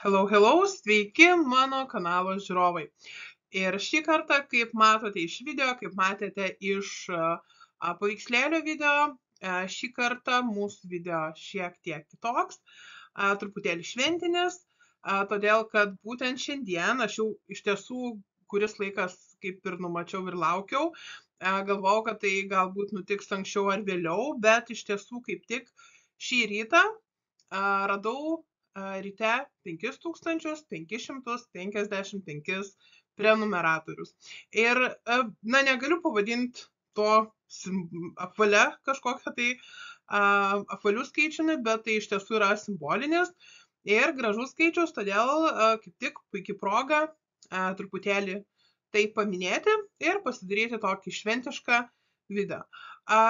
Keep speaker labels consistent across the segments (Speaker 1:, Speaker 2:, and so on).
Speaker 1: Hello, sveiki mano kanalo žiūrovai. Ir šį kartą, kaip matote iš video, kaip matėte iš paveikslėlio video, šį kartą mūsų video šiek tiek kitoks, truputėlį šventinis, todėl kad būtent šiandien aš jau iš tiesų kuris laikas kaip ir numačiau ir laukiau, galvojau, kad tai galbūt nutiks anksčiau ar vėliau, bet iš tiesų kaip tik šį rytą radau ryte 5555 prenumeratorius. Ir, negaliu pavadinti to apvalia kažkokią tai apvalių skaičiumi, bet tai iš tiesų yra simbolinis ir gražus skaičius, todėl kaip tik puikiai proga truputėlį tai paminėti ir pasidaryti tokį šventišką video.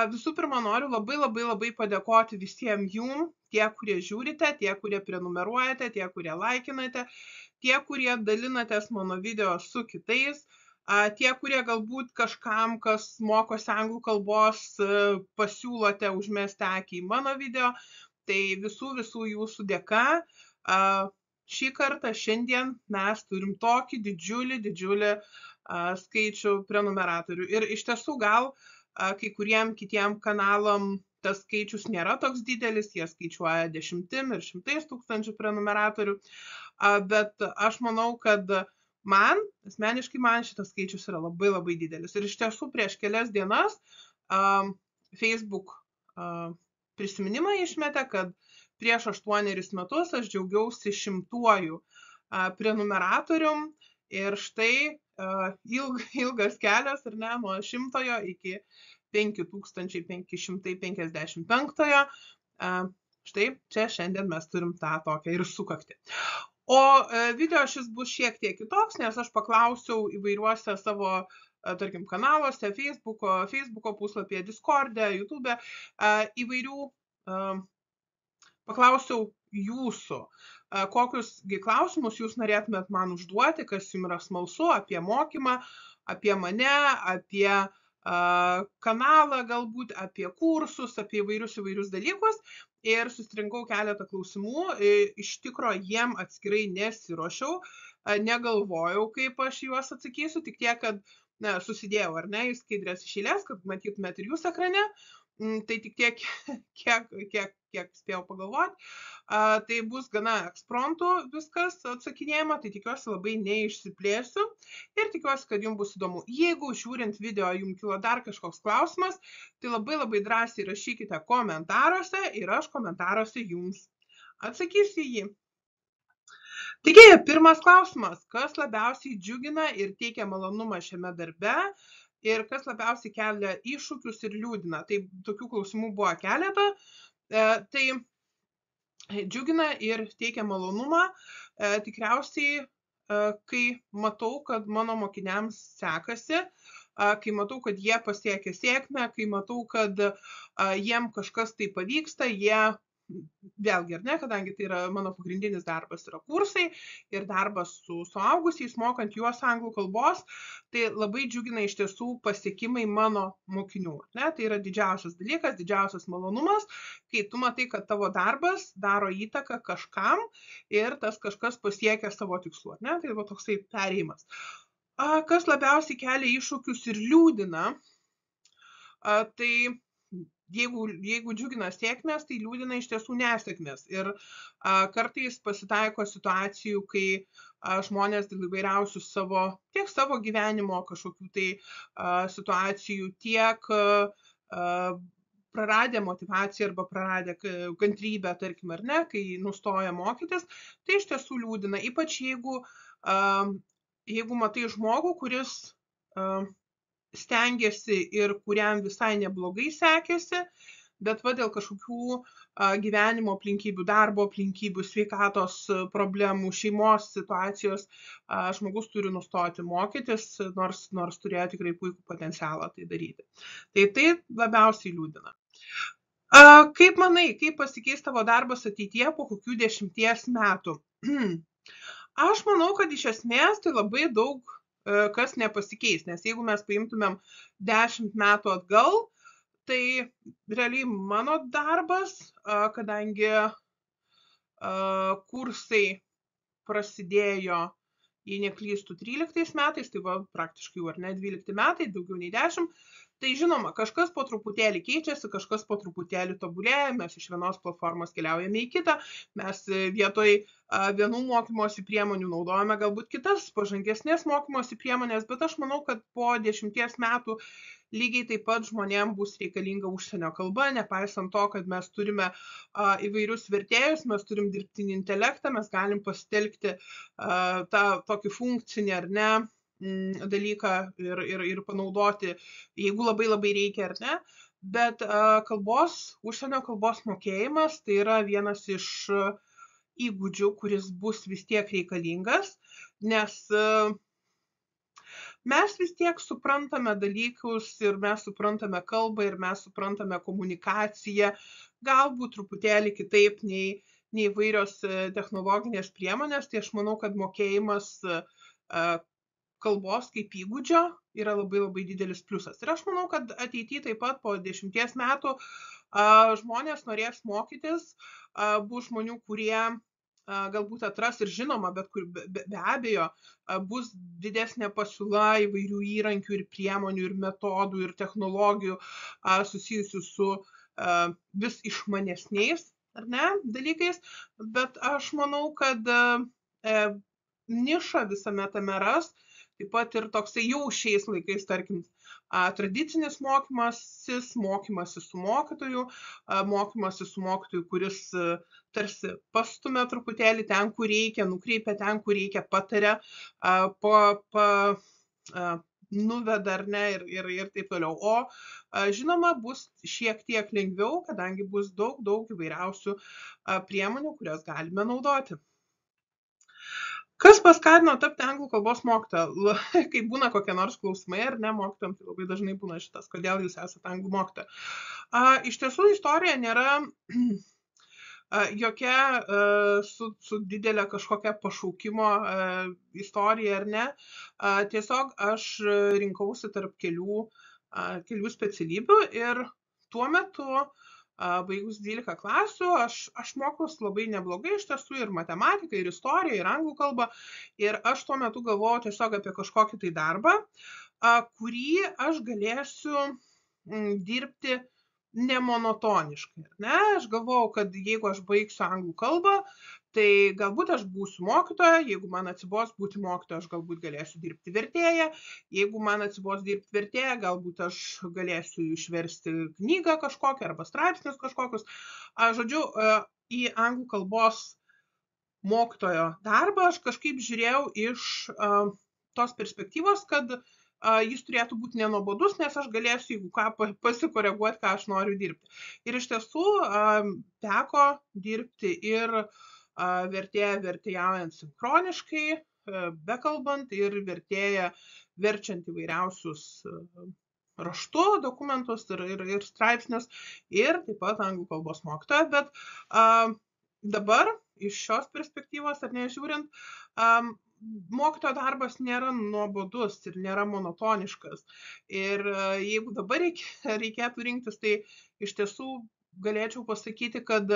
Speaker 1: Visų pirma, noriu labai padėkoti visiems jum, tie, kurie žiūrite, tie, kurie prenumeruojate, tie, kurie laikinate, tie, kurie dalinatės mano video su kitais, tie, kurie galbūt kažkam, kas mokosi anglų kalbos, pasiūlote užmesti akį į mano video, tai visų jūsų dėka. Šį kartą šiandien mes turim tokį didžiulį skaičių prenumeratorių. Ir iš tiesų gal kai kuriem kitiem kanalam tas skaičius nėra toks didelis, jie skaičiuoja 10 ir 100 tūkstančių prenumeratorių, bet aš manau, kad asmeniškai man šitas skaičius yra labai didelis. Ir iš tiesų prieš kelias dienas Facebook prisiminimą išmetė, kad prieš 8 metus aš džiaugiausi 100-uoju prenumeratorium ir štai ilgas kelias, ar ne, nuo 100-ojo iki 5555-ojo. Štai čia šiandien mes turim tą tokią ir sukaktį. O video šis bus šiek tiek kitoks, nes aš paklausiau įvairiuose savo, tarkim, kanaluose, Facebooko puslapyje, Discord'e, YouTube'e, įvairių paklausiau jūsų, kokius klausimus jūs norėtumėt man užduoti, kas jums yra smalsu apie mokymą, apie mane, apie kanalą galbūt, apie kursus, apie įvairius dalykus. Ir susirinkau keletą klausimų, iš tikro jiem atskirai nesiruošiau, negalvojau, kaip aš juos atsakysiu, tik tiek, kad susidėjau, ar ne, į skaidrės iš eilės, kad matytumėt ir jūs ekrane. Tai tik tiek, kiek spėjau pagalvoti. Tai bus gana ekspromtu viskas atsakinėjama, tai tikiuosi labai neišsiplėsiu ir tikiuosi, kad jums bus įdomu. Jeigu žiūrint video jums kilo dar kažkoks klausimas, tai labai drąsiai rašykite komentaruose ir aš komentaruose jums atsakysiu jį. Taigi, pirmas klausimas, kas labiausiai džiugina ir teikia malonumą šiame darbe? Ir kas labiausiai kelia iššūkius ir liūdina. Tai tokių klausimų buvo keletą. Tai džiugina ir teikia malonumą. Tikriausiai, kai matau, kad mano mokiniams sekasi, kai matau, kad jie pasiekia sėkmę, kai matau, kad jiem kažkas tai pavyksta, jie vėlgi, ar ne, kadangi tai yra mano pagrindinis darbas yra kursai ir darbas su suaugusiais, mokant juos anglų kalbos, tai labai džiugina iš tiesų pasiekimai mano mokinių. Ne? Tai yra didžiausias dalykas, didžiausias malonumas, kai tu matai, kad tavo darbas daro įtaką kažkam ir tas kažkas pasiekia savo tikslų. Ne? Tai va toksai perėjimas. Kas labiausiai kelia iššūkius ir liūdina, tai jeigu džiugina sėkmės, tai liūdina iš tiesų nesėkmės. Ir kartais pasitaiko situacijų, kai žmonės dėl įvairiausių tiek savo gyvenimo kažkokių tai situacijų, tiek praradę motivaciją arba praradę kantrybę, tarkim, ar ne, kai nustoja mokytis, tai iš tiesų liūdina. Ypač jeigu matai žmogų, kuris stengiasi ir kuriam visai neblogai sekėsi, bet va dėl kažkokių gyvenimo aplinkybių, darbo aplinkybių, sveikatos problemų, šeimos situacijos žmogus turi nustoti mokytis, nors turėjo tikrai puikų potencialą tai daryti. Tai labiausiai liūdina. Kaip manai, kaip pasikeis tavo darbas ateityje po kokių 10 metų? Aš manau, kad iš esmės tai labai daug kas nepasikeis, nes jeigu mes paimtumėm 10 metų atgal, tai realiai mano darbas, kadangi kursai prasidėjo, jei neklystų, 13 metais, tai va praktiškai jau ar ne 12 metai, daugiau nei 10. Tai žinoma, kažkas po truputėlį keičiasi, kažkas po truputėlį tobulėja, mes iš vienos platformos keliaujame į kitą, mes vietoj vienų mokymosi priemonių naudojame galbūt kitas pažangesnės mokymosi priemonės, bet aš manau, kad po 10 metų lygiai taip pat žmonėms bus reikalinga užsienio kalba, nepaisant to, kad mes turime įvairius vertėjus, mes turim dirbtinį intelektą, mes galim pasitelkti tą tokį funkcinį ar ne dalyką ir panaudoti, jeigu labai reikia ar ne. Bet užsienio kalbos mokėjimas tai yra vienas iš įgūdžių, kuris bus vis tiek reikalingas, nes mes vis tiek suprantame dalykus ir mes suprantame kalbą ir mes suprantame komunikaciją, galbūt truputėlį kitaip nei įvairios technologinės priemonės, tai aš manau, kad mokėjimas kalbos kaip įgūdžio yra labai didelis pliusas. Ir aš manau, kad ateityje taip pat po 10 metų žmonės norės mokytis, bus žmonių, kurie galbūt atras ir žinoma, bet be abejo bus didesnė pasiūla įvairių įrankių ir priemonių ir metodų ir technologijų susijusių su vis išmanesniais ar ne, dalykais, bet aš manau, kad nišą visame tame ras. Taip pat ir toksai jau šiais laikais, tarkim, tradicinis mokymasis su mokytoju, kuris tarsi pastumia truputėlį ten, kur reikia, nukreipia ten, kur reikia, pataria, nuveda ar ne ir taip toliau. O žinoma, bus šiek tiek lengviau, kadangi bus daug įvairiausių priemonių, kurias galime naudoti. Kas paskatino tapti anglų kalbos mokytoja? Kai būna kokie nors klausimai ar ne mokytojams, tai labai dažnai būna šitas, kodėl jūs esate anglų mokytoja. Iš tiesų istorija nėra jokia su didelė kažkokia pašaukimo istorija ar ne. Tiesiog aš rinkausi tarp kelių specialybių ir tuo metu baigus 12 klasių, aš mokiausi labai neblogai, iš tiesų ir matematiką, ir istoriją, ir anglų kalbą. Ir aš tuo metu galvojau tiesiog apie kažkokį tai darbą, kurį aš galėsiu dirbti nemonotoniškai. Ne? Aš galvojau, kad jeigu aš baigsiu anglų kalbą, tai galbūt aš būsiu mokytoja, jeigu man atsibos būti mokytoja, aš galbūt galėsiu dirbti vertėja, jeigu man atsibos dirbti vertėja, galbūt aš galėsiu išversti knygą kažkokią arba straipsnius kažkokius. Žodžiu, į anglų kalbos mokytojo darbą aš kažkaip žiūrėjau iš tos perspektyvos, kad jis turėtų būti nenuobodus, nes aš galėsiu, jeigu ką, pasikoreguoti, ką aš noriu dirbti. Ir iš tiesų teko dirbti ir vertėjaujant sinchroniškai, bekalbant ir vertėja verčiant įvairiausius raštu dokumentus ir straipsnius ir taip pat anglų kalbos mokytoja. Bet dabar iš šios perspektyvos ar nežiūrint, mokytojo darbas nėra nuobodus ir nėra monotoniškas. Ir jeigu dabar reikėtų rinktis, tai iš tiesų galėčiau pasakyti, kad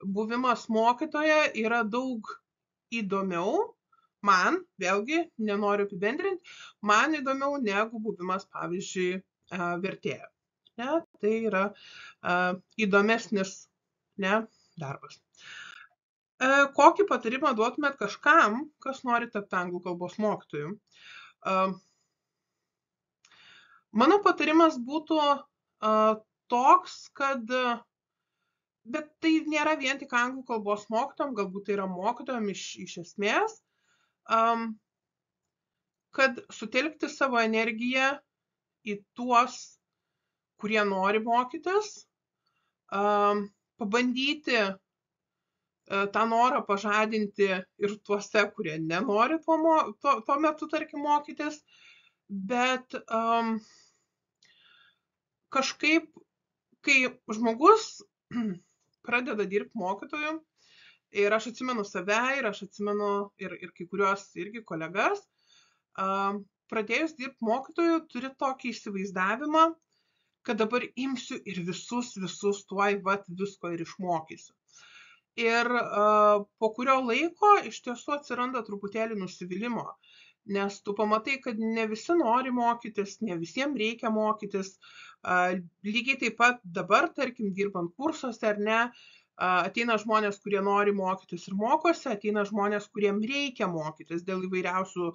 Speaker 1: buvimas mokytoja yra daug įdomiau, man, vėlgi, nenoriu apibendrinti, man įdomiau negu buvimas, pavyzdžiui, vertėja. Ne? Tai yra įdomesnis darbas. Kokį patarimą duotumėt kažkam, kas nori tapti anglų kalbos mokytoju? Mano patarimas būtų toks, kad bet tai nėra vien tik anglų kalbos mokytojam, galbūt tai yra mokytojam iš esmės, kad sutelkti savo energiją į tuos, kurie nori mokytis, pabandyti tą norą pažadinti ir tuose, kurie nenori tuo metu, tarkim, mokytis, bet kažkaip, kai žmogus pradeda dirbti mokytoju, ir aš atsimenu save, ir aš atsimenu ir kai kuriuos irgi kolegas, pradėjus dirbti mokytoju, turi tokį įsivaizdavimą, kad dabar imsiu ir visus tuoj visko ir išmokysiu. ir po kurio laiko iš tiesų atsiranda truputėlį nusivylimo, nes tu pamatai, kad ne visi nori mokytis, ne visiems reikia mokytis. Lygiai taip pat dabar, tarkim, dirbant kursuose ar ne, ateina žmonės, kurie nori mokytis ir mokosi, ateina žmonės, kuriem reikia mokytis dėl įvairiausių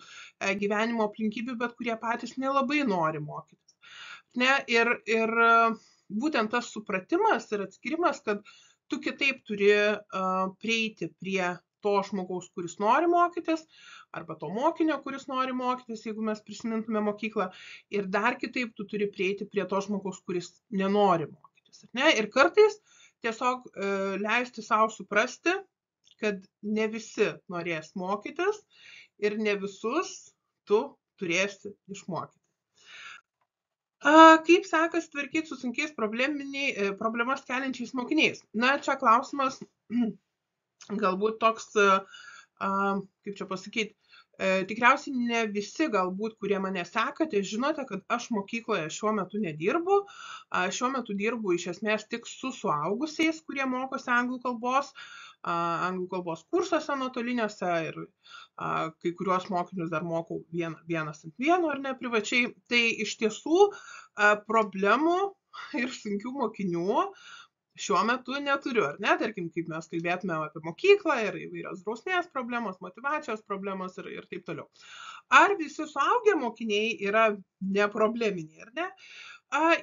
Speaker 1: gyvenimo aplinkybių, bet kurie patys nelabai nori mokytis. Ne? Ir būtent tas supratimas ir atskirimas, kad tu kitaip turi prieiti prie to žmogaus, kuris nori mokytis, arba to mokinio, kuris nori mokytis, jeigu mes prisimintume mokyklą, ir dar kitaip tu turi prieiti prie to žmogaus, kuris nenori mokytis. Ne? Ir kartais tiesiog leisti savo suprasti, kad ne visi norės mokytis ir ne visus tu turėsi išmokyti. Kaip sekasi tvarkyti su sunkiais problemas keliančiais mokiniais? Na, čia klausimas galbūt toks, kaip čia pasakyti, tikriausiai ne visi galbūt, kurie mane sekate, žinote, kad aš mokykloje šiuo metu nedirbu. Šiuo metu dirbu iš esmės tik su suaugusiais, kurie mokosi anglų kalbos kursuose nuotoliniuose ir kai kuriuos mokinius dar mokau vienas ant vieno ar ne privačiai. Tai iš tiesų problemų ir sunkių mokinių šiuo metu neturiu, ar ne? Tarkim, kaip mes kalbėtume apie mokyklą ir įvairios drausmės problemos, motyvacijos problemos ir taip toliau. Ar visi suaugę mokiniai yra neprobleminiai, ar ne?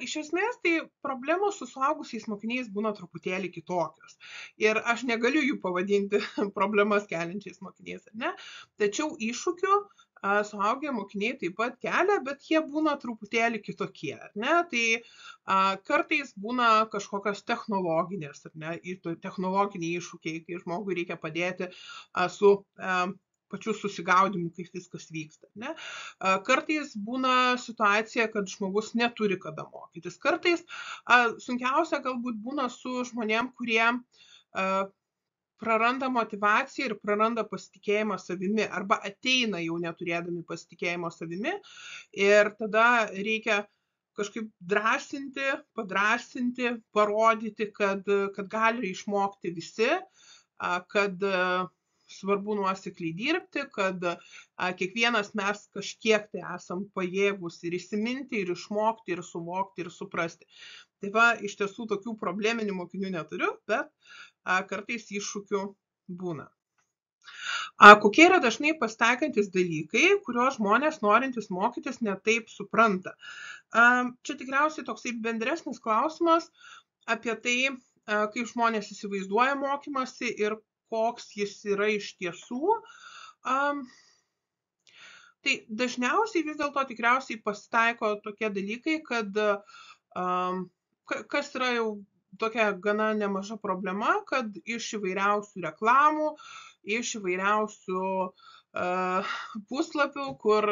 Speaker 1: Iš esmės, tai problemos su suaugusiais mokiniais būna truputėlį kitokios. Ir aš negaliu jų pavadinti problemas keliančiais mokiniais, ar ne? Tačiau iššūkių suaugę mokiniai taip pat kelia, bet jie būna truputėlį kitokie, ar ne? Tai kartais būna kažkokios technologinės, ar ne? Technologiniai iššūkiai, kai žmogui reikia padėti su pačiu susigaudimu, kaip viskas vyksta. Ne? Kartais būna situacija, kad žmogus neturi kada mokytis. Kartais sunkiausia galbūt būna su žmonėm, kurie praranda motivaciją ir praranda pasitikėjimą savimi arba ateina jau neturėdami pasitikėjimo savimi ir tada reikia kažkaip drąsinti, padrąsinti, parodyti, kad gali išmokti visi, kad svarbu nuosekliai dirbti, kad kiekvienas mes kažkiek tai esam pajėgus ir įsiminti, ir išmokti, ir suvokti, ir suprasti. Tai va, iš tiesų tokių probleminių mokinių neturiu, bet kartais iššūkių būna. Kokie yra dažnai pasitaikantis dalykai, kuriuos žmonės norintys mokytis netaip supranta? Čia tikriausiai toksai bendresnis klausimas apie tai, kaip žmonės įsivaizduoja mokymasi ir koks jis yra iš tiesų. Tai dažniausiai vis dėlto tikriausiai pasitaiko tokie dalykai, kad kas yra jau tokia gana nemaža problema, kad iš įvairiausių reklamų, iš įvairiausių puslapių, kur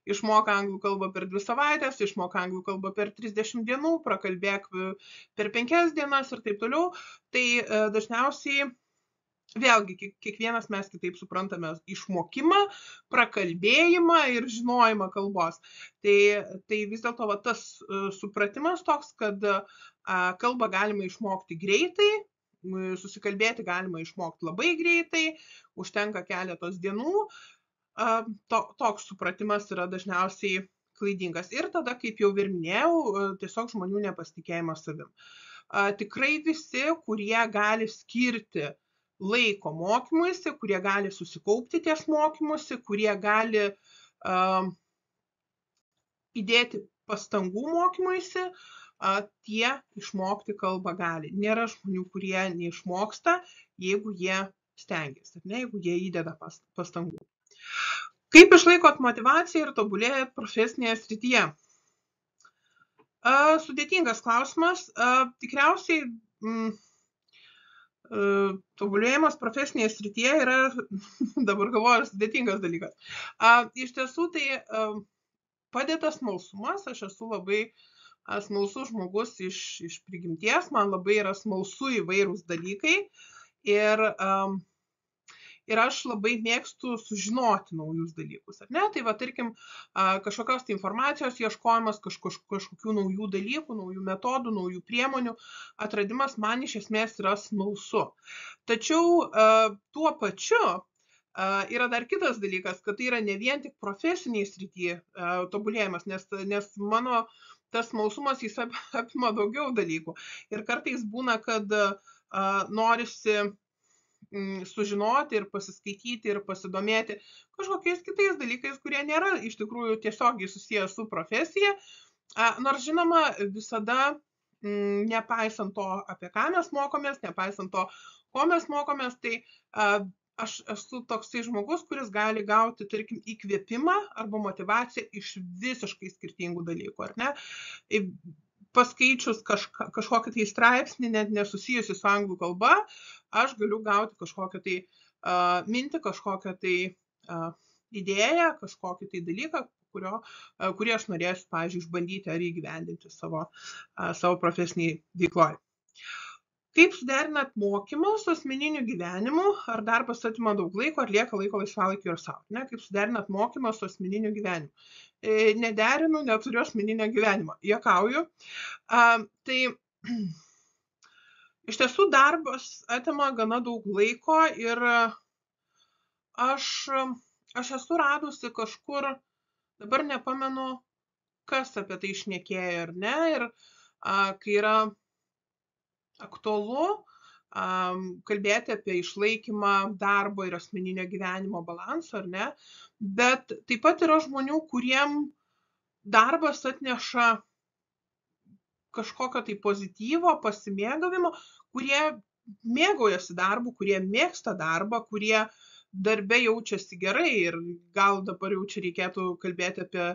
Speaker 1: išmok anglų kalbą per 2 savaitės, išmok anglų kalbą per 30 dienų, prakalbėk per 5 dienas ir taip toliau. Tai dažniausiai vėlgi, kiekvienas mes kitaip suprantame išmokimą, prakalbėjimą ir žinojimą kalbos. Tai vis dėlto tas supratimas toks, kad kalbą galima išmokti greitai, susikalbėti galima išmokti labai greitai, užtenka keletos dienų. Toks supratimas yra dažniausiai klaidingas. Ir tada, kaip jau ir minėjau, tiesiog žmonių nepasitikėjimas savim. Tikrai visi, kurie gali skirti laiko mokymuisi, kurie gali susikaupti ties mokymusi, kurie gali įdėti pastangų mokymuisi, tie išmokti kalbą gali. Nėra žmonių, kurie neišmoksta, jeigu jie stengiasi, jeigu jie įdeda pastangų. Kaip išlaikot motyvaciją ir tobulėjat profesinėje srityje? Sudėtingas klausimas. Tikriausiai tobulėjimas profesinėje srityje yra, dabar galvoju, sudėtingas dalykas. Iš tiesų tai padeda smalsumas, aš esu labai smalsus žmogus iš prigimties, man labai yra smalsu įvairūs dalykai ir ir aš labai mėgstu sužinoti naujus dalykus, ar ne? Tai va, tarkim, kažkokios tai informacijos ieškojimas, kažkokių naujų dalykų, naujų metodų, naujų priemonių atradimas man iš esmės yra smalsu. Tačiau tuo pačiu yra dar kitas dalykas, kad tai yra ne vien tik profesiniai srityje tobulėjimas, nes mano tas smalsumas jis apima daugiau dalykų. Ir kartais būna, kad norisi sužinoti ir pasiskaityti ir pasidomėti kažkokiais kitais dalykais, kurie nėra iš tikrųjų tiesiogiai susiję su profesija. Nors žinoma, visada nepaisant to, apie ką mes mokomės, nepaisant to, ko mes mokomės, tai aš esu toksai žmogus, kuris gali gauti, tarkim, įkvėpimą arba motivaciją iš visiškai skirtingų dalykų, ar ne? Paskaičius kažkokį tai straipsnį, net nesusijusi su anglų kalba, aš galiu gauti kažkokią tai mintį, kažkokią tai idėją, kažkokį tai dalyką, kurį aš norėsiu, pavyzdžiui, išbandyti ar įgyvendinti savo profesiniai veikloj. Kaip suderinat mokymą su asmeniniu gyvenimu, ar darbas atima daug laiko, ar lieka laiko laisvalaikiui ir savo? Ne? Kaip suderinat mokymą su asmeniniu gyvenimu? Nederinu, neturiu asmeninio gyvenimo. Juokauju. Tai iš tiesų darbas atima gana daug laiko ir aš esu radusi kažkur, dabar nepamenu, kas apie tai šnekėjo ar ne, ir kai yra aktualu kalbėti apie išlaikymą darbo ir asmeninio gyvenimo balansą, ar ne, bet taip pat yra žmonių, kuriem darbas atneša kažkokio tai pozityvo, pasimėgavimo, kurie mėgaujasi darbu, kurie mėgsta darbą, kurie darbe jaučiasi gerai ir gal dabar jau čia reikėtų kalbėti apie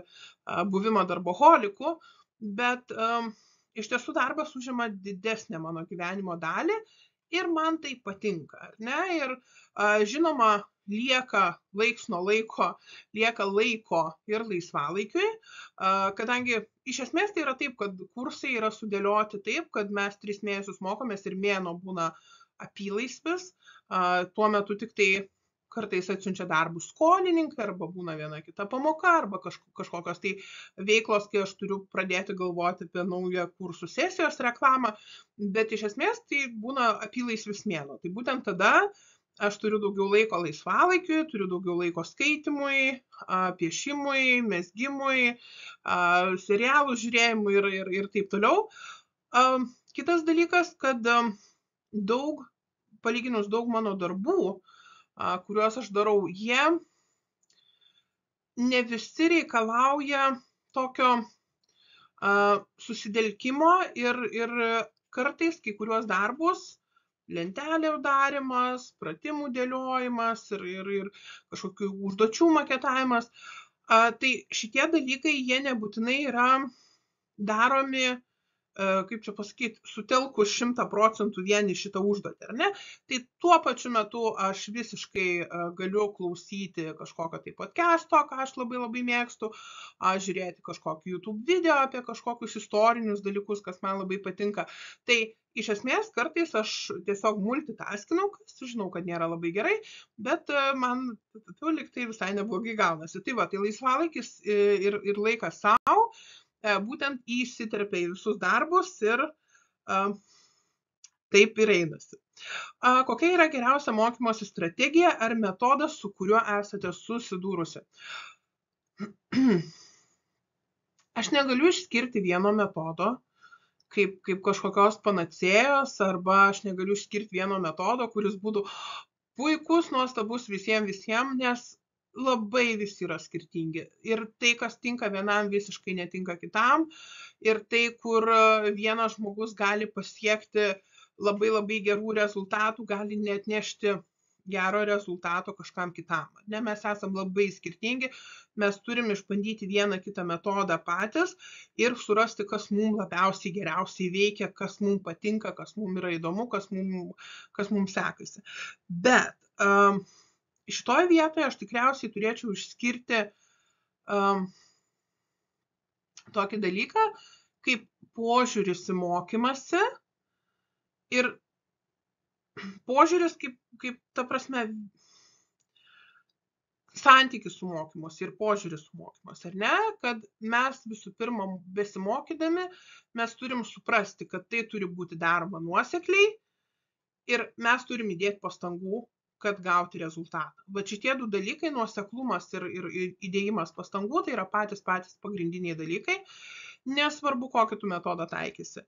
Speaker 1: buvimą darboholiku, bet iš tiesų darbas užima didesnę mano gyvenimo dalį ir man tai patinka, ar ne? Ir žinoma, lieka laiks nuo laiko, lieka laiko ir laisvalaikiui, kadangi iš esmės tai yra taip, kad kursai yra sudėlioti taip, kad mes 3 mėnesius mokomės ir mėnuo būna apylaisvis, tuo metu tik tai kartais atsiunčia darbus skolininkai, arba būna viena kita pamoka, arba kažkokios tai veiklos, kai aš turiu pradėti galvoti apie naują kursų sesijos reklamą, bet iš esmės tai būna apylaisvis mėnuo. Tai būtent tada aš turiu daugiau laiko laisvalaikiui, turiu daugiau laiko skaitimui, piešimui, mezgimui, serialų žiūrėjimui ir taip toliau. Kitas dalykas, kad palyginus daug mano darbų, kuriuos aš darau, jie ne visi reikalauja tokio susidelkimo ir kartais kai kuriuos darbus, lentelių darymas, pratimų dėliojimas ir kažkokių užduočių maketavimas, tai šitie dalykai jie nebūtinai yra daromi, kaip čia pasakyti, sutelkus 100% vien į šitą užduotį, ar ne? Tai tuo pačiu metu aš visiškai galiu klausyti kažkokio tai podcast'o, ką aš labai labai mėgstu, žiūrėti kažkokį YouTube video apie kažkokius istorinius dalykus, kas man labai patinka. Tai iš esmės kartais aš tiesiog multitaskinu, žinau, kad nėra labai gerai, bet man lyg tai visai neblogai gaunasi. Tai va, tai laisvalaikis ir laikas savo būtent įsiterpia į visus darbus ir taip ir einasi. Kokia yra geriausia mokymosi strategija ar metodas, su kuriuo esate susidūrusi? Aš negaliu išskirti vieno metodo, kaip kažkokios panacėjos, arba aš negaliu išskirti vieno metodo, kuris būtų puikus, nuostabus visiems, nes labai visi yra skirtingi. Ir tai, kas tinka vienam, visiškai netinka kitam. Ir tai, kur vienas žmogus gali pasiekti labai labai gerų rezultatų, gali neatnešti gero rezultato kažkam kitam. Ne, mes esam labai skirtingi, mes turim išbandyti vieną kitą metodą patys ir surasti, kas mums labiausiai geriausiai veikia, kas mums patinka, kas mums yra įdomu, kas mums sekasi. Bet šitoje vietoje aš tikriausiai turėčiau išskirti tokį dalyką, kaip požiūris į mokymąsi ir požiūris kaip ta prasme santykis su mokymuose ir požiūris su mokymuose, ar ne? Kad mes visų pirma besimokydami, mes turim suprasti, kad tai turi būti daroma nuosekliai ir mes turim įdėti pastangų, kad gauti rezultatą. Va šitie du dalykai, nuoseklumas ir įdėjimas pastangų, tai yra patys pagrindiniai dalykai, nesvarbu, kokį tu metodą taikysi.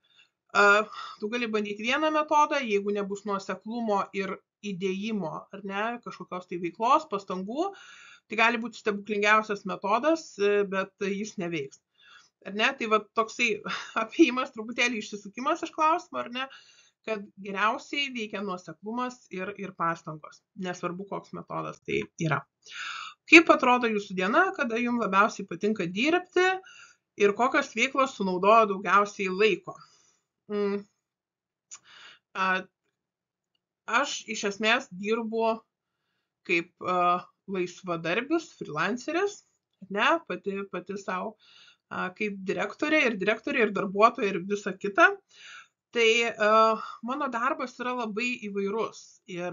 Speaker 1: Tu gali bandyti vieną metodą, jeigu nebus nuoseklumo ir įdėjimo, ar ne, kažkokios tai veiklos, pastangų, tai gali būti stebuklingiausias metodas, bet jis neveiks. Ar ne? Tai va toksai apėjimas, truputėlį išsisukimas iš klausimo, ar ne, kad geriausiai veikia nuoseklumas ir pastangos, nesvarbu, koks metodas tai yra. Kaip atrodo jūsų diena, kada jums labiausiai patinka dirbti ir kokios veiklos sunaudoja daugiausiai laiko? Aš iš esmės dirbu kaip laisvadarbis, freelanceris, ne, pati savo kaip direktorė ir darbuotoja ir visa kita. Tai mano darbas yra labai įvairus ir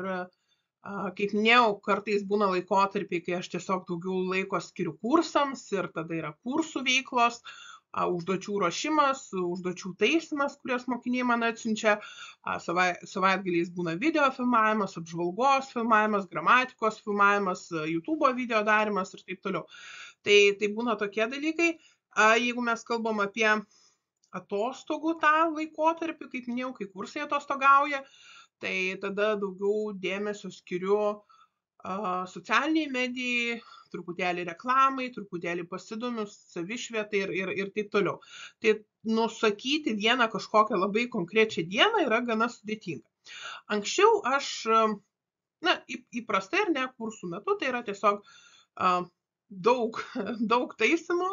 Speaker 1: kaip minėjau, kartais būna laikotarpiai, kai aš tiesiog daugiau laiko skiriu kursams ir tada yra kursų veiklos, užduočių ruošimas, užduočių taisymas, kurias mokiniai man atsiunčia, savaitgaliais būna video filmavimas, apžvalgos filmavimas, gramatikos filmavimas, YouTube video darimas ir taip toliau. Tai būna tokie dalykai. Jeigu mes kalbam apie atostogų tą laikotarpį, kaip minėjau, kai kursai atostogauja, tai tada daugiau dėmesio skiriu socialiniai medijai, truputėlį reklamai, truputėlį pasidomiu savišvietai ir taip toliau. Tai nusakyti vieną kažkokią labai konkrečią dieną yra gana sudėtinga. Anksčiau aš, įprastai ir ne kursų metu, tai yra tiesiog daug taisymų,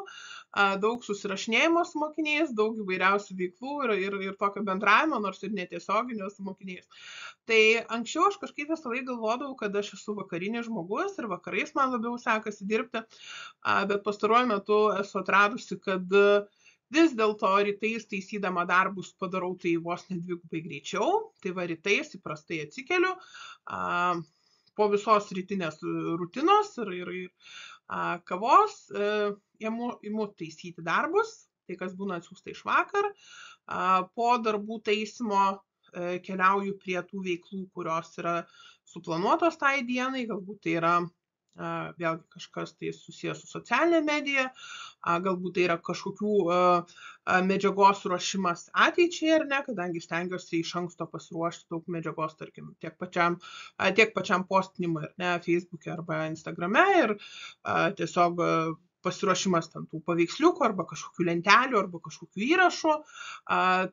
Speaker 1: daug susirašinėjimo su mokiniais, daug įvairiausių veiklų ir tokio bendravimo, nors ir netiesioginio su mokiniais. Tai anksčiau aš kažkaip visą laiką galvodavau, kad aš esu vakarinis žmogus ir vakarais man labiau sekasi dirbti, bet pastaruoju metu esu atradusi, kad vis dėlto rytais taisydama darbus padarau tai vos ne dvigubai greičiau. Tai va rytais įprastai atsikeliu po visos rytinės rutinos ir kavos, imu taisyti darbus, tai kas būna atsiųsta iš vakar. Po darbų taisymo keliauju prie tų veiklų, kurios yra suplanuotos tai dienai, galbūt tai yra vėlgi kažkas tai susijęs su socialinė medija, galbūt tai yra kažkokių medžiagos ruošimas ateičiai ar ne, kadangi stengiuosi iš anksto pasiruošti daug medžiagos, tarkim, tiek pačiam postinimui, ar ne, Facebook'e arba Instagram'e ir tiesiog pasiruošimas ten tų paveiksliukų arba kažkokių lentelių arba kažkokių įrašų.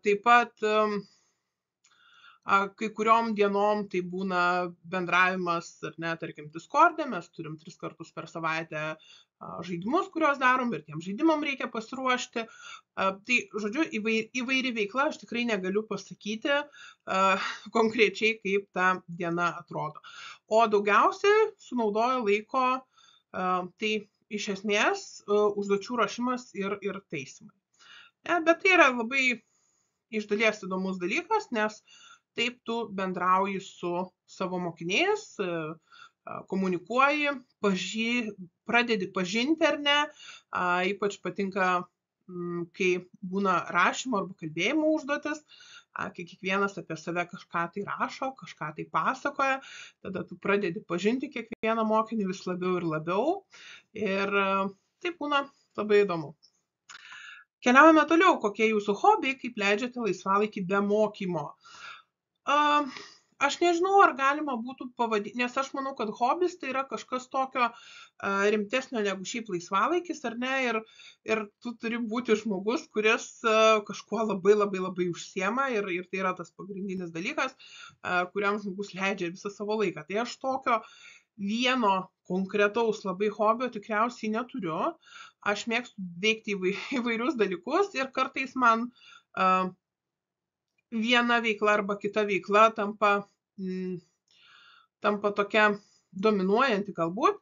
Speaker 1: Taip pat kai kuriom dienom tai būna bendravimas, ar ne, tarkim, Discord'e, mes turim 3 kartus per savaitę žaidimus, kuriuos darom ir tiem žaidimam reikia pasiruošti. Tai, žodžiu, įvairi veikla, aš tikrai negaliu pasakyti konkrečiai, kaip ta diena atrodo. O daugiausiai sunaudoju laiko, tai iš esmės užduočių ruošimas ir taisymai. Bet tai yra labai iš dalies įdomus dalykas, nes taip tu bendrauji su savo mokiniais, komunikuoji, pradedi pažinti ar ne, ypač patinka, kai būna rašymo arba kalbėjimo užduotis, kai kiekvienas apie save kažką tai rašo, kažką tai pasakoja, tada tu pradedi pažinti kiekvieną mokinį vis labiau ir labiau ir tai būna labai įdomu. Keliaujame toliau, kokie jūsų hobiai, kaip leidžiate laisvalaikį be mokymo. Aš nežinau, ar galima būtų pavadinti, nes aš manau, kad hobis tai yra kažkas tokio rimtesnio negu šiaip laisvalaikis, ar ne, ir tu turi būti žmogus, kuris kažkuo labai užsiema ir tai yra tas pagrindinis dalykas, kuriam žmogus leidžia visą savo laiką. Tai aš tokio vieno konkretaus labai hobio tikriausiai neturiu. Aš mėgstu veikti įvairius dalykus ir kartais man viena veikla arba kita veikla tampa tokia dominuojanti galbūt.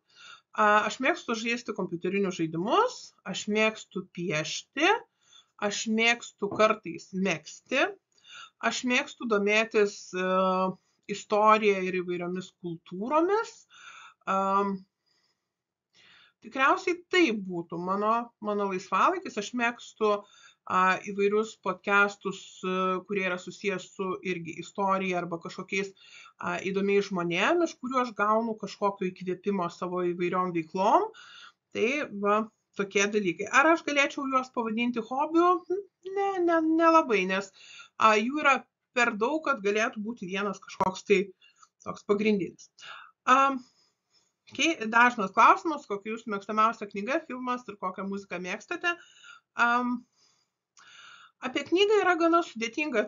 Speaker 1: Aš mėgstu žaisti kompiuterinius žaidimus, aš mėgstu piešti, aš mėgstu kartais megzti, aš mėgstu domėtis istorija ir įvairiomis kultūromis. tikriausiai tai būtų mano laisvalaikis. Aš mėgstu įvairius podcastus, kurie yra susijęs su irgi istorija arba kažkokiais įdomiais žmonėmis, iš kurių aš gaunu kažkokio įkvėpimo savo įvairiom veiklom. Tai va, tokie dalykai. Ar aš galėčiau juos pavadinti hobiu? Nelabai, nes jų yra per daug, kad galėtų būti vienas kažkoks tai toks pagrindinis. Dažnas klausimas, kokia jūsų mėgstamiausia knyga, filmas ir kokią muziką mėgstate. Apie knygą yra gana sudėtinga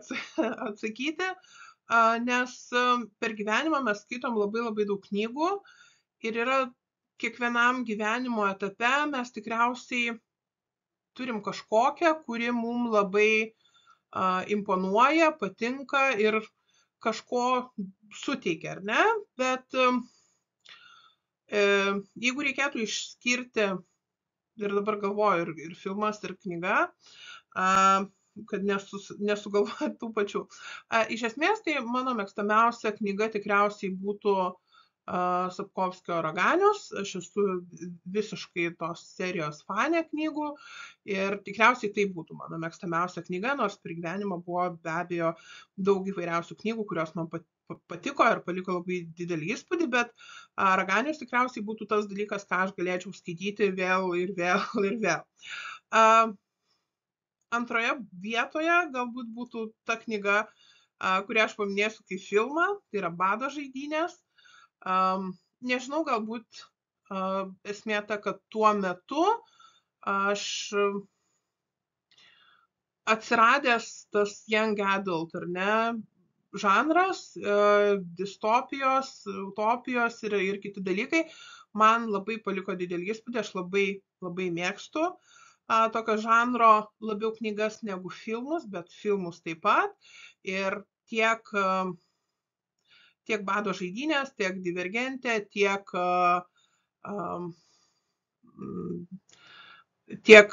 Speaker 1: atsakyti, nes per gyvenimą mes skaitom labai daug knygų ir yra kiekvienam gyvenimo etape mes tikriausiai turim kažkokią, kuri mums labai imponuoja, patinka ir kažko suteikia, ar ne? Bet jeigu reikėtų išskirti, ir dabar galvoju, ir filmas, ir knyga, kad nesugalvoju tų pačių. Iš esmės, tai mano mėgstamiausia knyga tikriausiai būtų Sapkovskio Raganius. Aš esu visiškai tos serijos fanė knygų ir tikriausiai tai būtų mano mėgstamiausia knyga, nors per gyvenimą buvo be abejo daug įvairiausių knygų, kurios man patiko ir paliko labai didelį įspūdį, bet Raganius tikriausiai būtų tas dalykas, ką aš galėčiau skaityti vėl ir vėl ir vėl. Antroje vietoje galbūt būtų ta knyga, kurią aš paminėsiu kaip filmą, tai yra Bado žaidynės. Nežinau, galbūt esmė ta, kad tuo metu aš atsiradęs tas young adult, ar ne, žanras, distopijos, utopijos ir kiti dalykai, man labai paliko didelį įspūdį, aš labai mėgstu tokio žanro labiau knygas negu filmus, bet filmus taip pat. Ir tiek Bado žaidynės, tiek Divergentė, tiek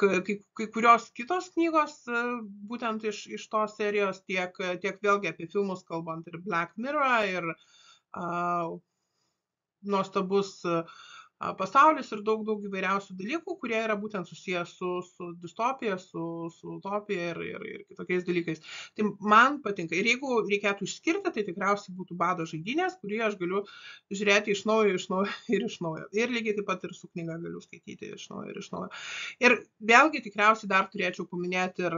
Speaker 1: kai kurios kitos knygos būtent iš tos serijos, tiek vėlgi apie filmus kalbant, ir Black Mirror, ir Nuostabus pasaulis ir daug įvairiausių dalykų, kurie yra būtent susijęs su distopija, su utopija ir kitokiais dalykais. Tai man patinka. Ir jeigu reikėtų išskirti, tai tikriausiai būtų Bado žaidynės, kurį aš galiu žiūrėti iš naujo. Ir lygiai taip pat ir su knyga galiu skaityti iš naujo. Ir vėlgi tikriausiai dar turėčiau paminėti ir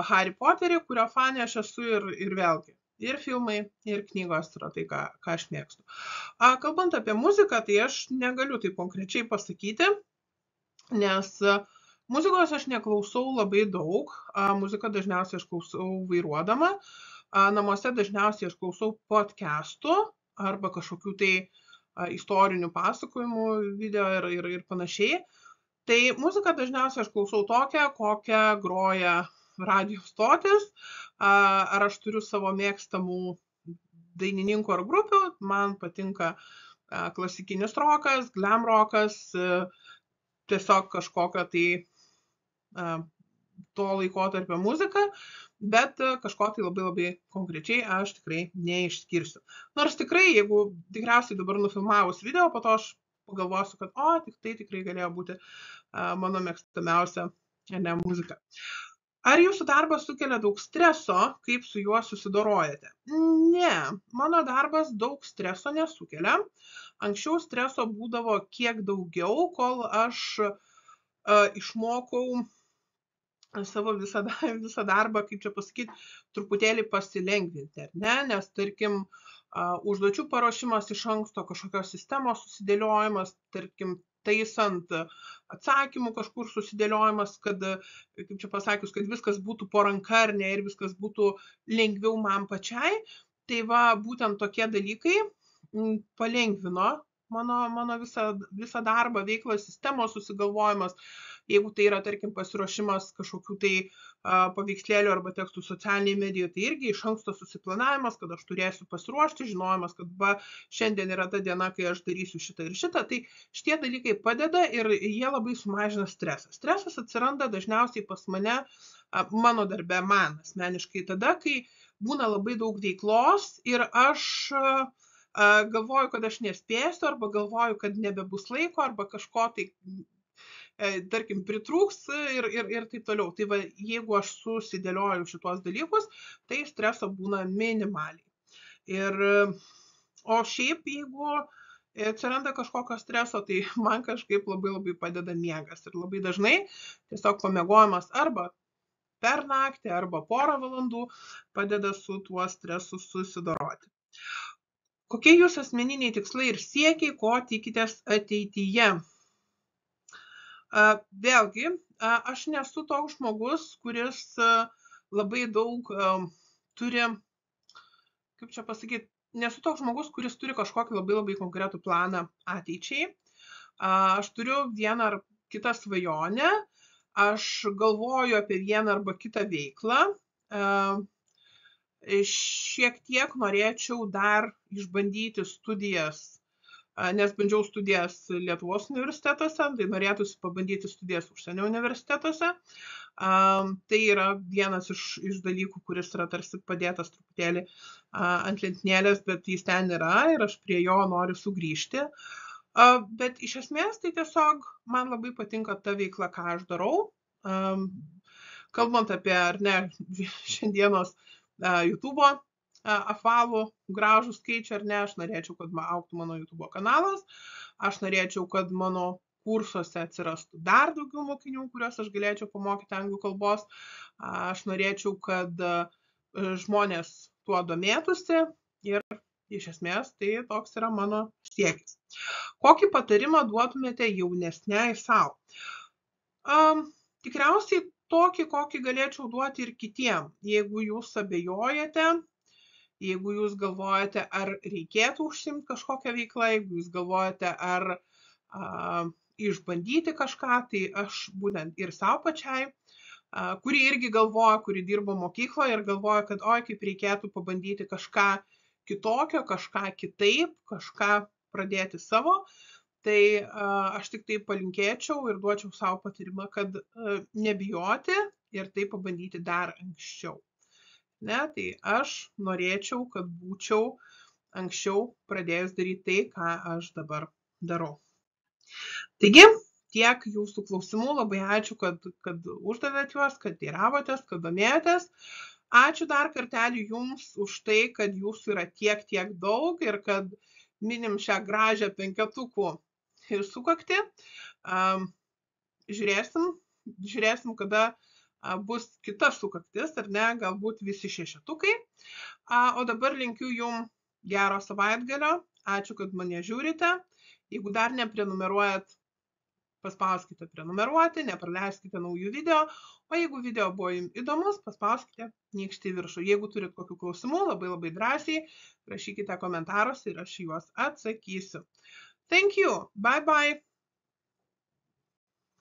Speaker 1: Harry Potterį, kurio fanė aš esu ir vėlgi. Ir filmai, ir knygos yra tai, ką aš mėgstu. Kalbant apie muziką, tai aš negaliu taip konkrečiai pasakyti, nes muzikos aš neklausau labai daug. Muziką dažniausiai aš klausau vairuodama. Namuose dažniausiai aš klausau podcastų arba kažkokių tai istorinių pasakojimų, video ir panašiai. Tai muziką dažniausiai aš klausau tokią, kokią groja radijo stotis, ar aš turiu savo mėgstamų dainininkų ar grupių. Man patinka klasikinis rokas, glam rokas, tiesiog kažkokia tai to laikotarpio muzika, bet kažko tai labai konkrečiai aš tikrai neišskirsiu. Nors tikriausiai dabar nufilmavus video, po to aš pagalvosiu, kad tik tai tikrai galėjo būti mano mėgstamiausia muzika. Ar jūsų darbas sukelia daug streso, kaip su juo susidorojate? Ne, mano darbas daug streso nesukelia. Anksčiau streso būdavo kiek daugiau, kol aš išmokau savo visą darbą, kaip čia pasakyti, truputėlį pasilengvinti, ar ne? Nes, tarkim, užduočių paruošimas iš anksto, kažkokios sistemos susidėliojimas, tarkim, taisant atsakymų kažkur susidėliojimas, kad, kaip čia pasakius, kad viskas būtų po ranka ar ne ir viskas būtų lengviau man pačiai. Tai va, būtent tokie dalykai palengvino mano visą darbą, veiklą, sistemos susigalvojimas. Jeigu tai yra, tarkim, pasiruošimas kažkokių tai paveikslėlių arba tekstų socialiniai medijoje, tai irgi iš anksto susiplanavimas, kad aš turėsiu pasiruošti, žinojimas, kad šiandien yra ta diena, kai aš darysiu šitą ir šitą. Tai šitie dalykai padeda ir jie labai sumažina stresą. Stresas atsiranda dažniausiai pas mane, mano darbe, man asmeniškai tada, kai būna labai daug veiklos ir aš galvoju, kad aš nespėsiu, arba galvoju, kad nebebus laiko, arba kažko tai, tarkim, pritrūks ir taip toliau. Tai va, jeigu aš susidėlioju šitos dalykus, tai streso būna minimaliai. O šiaip, jeigu atsiranda kažkokio streso, tai man kažkaip labai padeda miegas. Ir labai dažnai tiesiog pamiegojimas arba per naktį, arba porą valandų padeda su tuo stresu susidoroti. Kokie jūsų asmeniniai tikslai ir siekiai, ko tikitės ateityje? Vėlgi, aš nesu toks žmogus, kuris labai daug turi, kaip čia pasakyti, nesu toks žmogus, kuris turi kažkokį labai konkretų planą ateičiai. Aš turiu vieną ar kitą svajonę, aš galvoju apie vieną arba kitą veiklą. Šiek tiek norėčiau dar išbandyti studijas, nes bandžiau studijas Lietuvos universitetuose, tai norėtųsi pabandyti studijas užsienio universitetuose. Tai yra vienas iš dalykų, kuris yra tarsi padėtas truputėlį ant lentynėlės, bet jis ten yra ir aš prie jo noriu sugrįžti. Bet iš esmės tai tiesiog man labai patinka ta veikla, ką aš darau. Kalbant apie, ar ne, šiandienos YouTube'o apvalų gražų skaičių, ar ne, aš norėčiau, kad augtų mano YouTube'o kanalas, aš norėčiau, kad mano kursuose atsirastų dar daugiau mokinių, kuriuos aš galėčiau pamokyti anglų kalbos, aš norėčiau, kad žmonės tuo domėtųsi ir iš esmės tai toks yra mano siekis. Kokį patarimą duotumėte jaunesniai savo? Tikriausiai tokį, kokį galėčiau duoti ir kitiem. Jeigu jūs abejojate, jeigu jūs galvojate, ar reikėtų užsiimti kažkokią veiklą, jeigu jūs galvojate, ar išbandyti kažką, tai aš būtent ir savo pačiai, kuri irgi galvoja, kuri dirbo mokykloje ir galvoja, kad oi, kaip reikėtų pabandyti kažką kitokio, kažką kitaip, kažką pradėti savo, tai aš tik tai palinkėčiau ir duočiau savo patarimą, kad nebijoti ir tai pabandyti dar anksčiau. Ne, tai aš norėčiau, kad būčiau anksčiau pradėjus daryti tai, ką aš dabar darau. Taigi, tiek jūsų klausimų, labai ačiū, kad uždavėt juos, kad teiravotės, kad domėjotės. Ačiū dar kartelį jums už tai, kad jūsų yra tiek daug ir kad minim šią gražią 5-tukų ir sukakti. Žiūrėsim, kada bus kita sukaktis, ar ne, galbūt visi 6-tukai. O dabar linkiu jums gero savaitgalio. Ačiū, kad mane žiūrite. Jeigu dar neprenumeruojat, paspauskite prenumeruoti, nepraleiskite naujų video. O jeigu video buvo jums įdomus, paspauskite nykštį į viršų. Jeigu turit kokių klausimų, labai drąsiai rašykite komentaruose ir aš juos atsakysiu. Thank you. Bye bye.